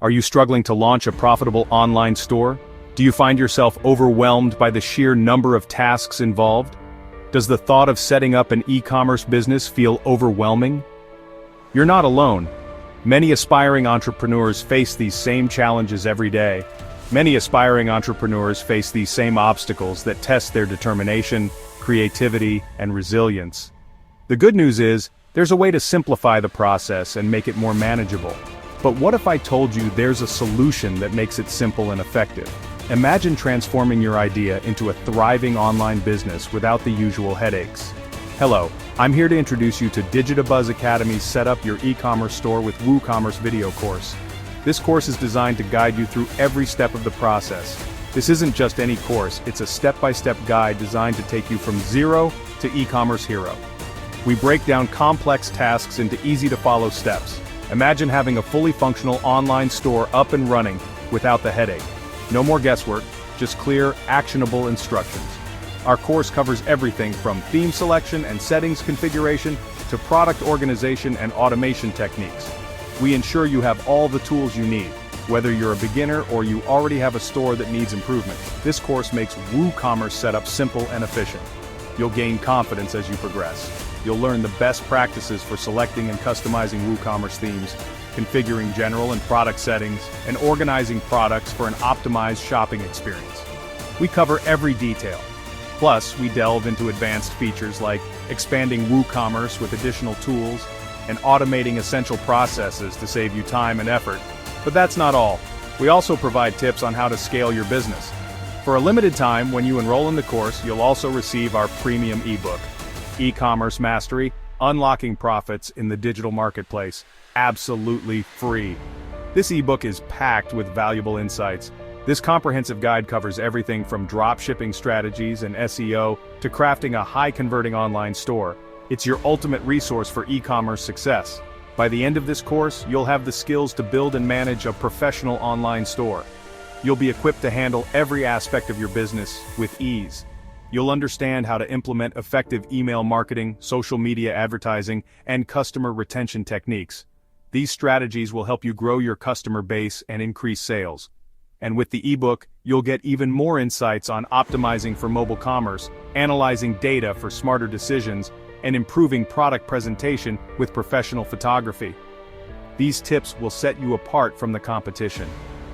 Are you struggling to launch a profitable online store? Do you find yourself overwhelmed by the sheer number of tasks involved? Does the thought of setting up an e-commerce business feel overwhelming? You're not alone. Many aspiring entrepreneurs face these same challenges every day. Many aspiring entrepreneurs face these same obstacles that test their determination, creativity, and resilience. The good news is, there's a way to simplify the process and make it more manageable. But what if I told you there's a solution that makes it simple and effective? Imagine transforming your idea into a thriving online business without the usual headaches. Hello, I'm here to introduce you to Digitabuzz Academy's Set Up Your E-Commerce Store with WooCommerce video course. This course is designed to guide you through every step of the process. This isn't just any course, it's a step-by-step guide designed to take you from zero to e-commerce hero. We break down complex tasks into easy-to-follow steps. Imagine having a fully functional online store up and running without the headache. No more guesswork, just clear, actionable instructions. Our course covers everything from theme selection and settings configuration to product organization and automation techniques. We ensure you have all the tools you need. Whether you're a beginner or you already have a store that needs improvement, this course makes WooCommerce setup simple and efficient. You'll gain confidence as you progress. You'll learn the best practices for selecting and customizing WooCommerce themes, configuring general and product settings, and organizing products for an optimized shopping experience. We cover every detail. Plus, we delve into advanced features like expanding WooCommerce with additional tools and automating essential processes to save you time and effort. But that's not all. We also provide tips on how to scale your business. For a limited time, when you enroll in the course, you'll also receive our premium ebook, E-Commerce Mastery, Unlocking Profits in the Digital Marketplace, absolutely free. This ebook is packed with valuable insights. This comprehensive guide covers everything from dropshipping strategies and SEO to crafting a high-converting online store. It's your ultimate resource for e-commerce success. By the end of this course, you'll have the skills to build and manage a professional online store. You'll be equipped to handle every aspect of your business with ease. You'll understand how to implement effective email marketing, social media advertising, and customer retention techniques. These strategies will help you grow your customer base and increase sales. And with the ebook, you'll get even more insights on optimizing for mobile commerce, analyzing data for smarter decisions, and improving product presentation with professional photography. These tips will set you apart from the competition.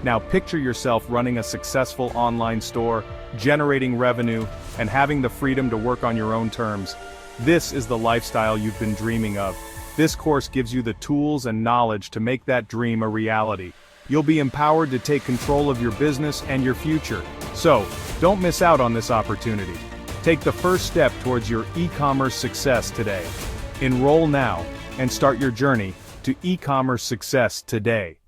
Now picture yourself running a successful online store, generating revenue, and having the freedom to work on your own terms. This is the lifestyle you've been dreaming of. This course gives you the tools and knowledge to make that dream a reality. You'll be empowered to take control of your business and your future. So, don't miss out on this opportunity. Take the first step towards your e-commerce success today. Enroll now and start your journey to e-commerce success today.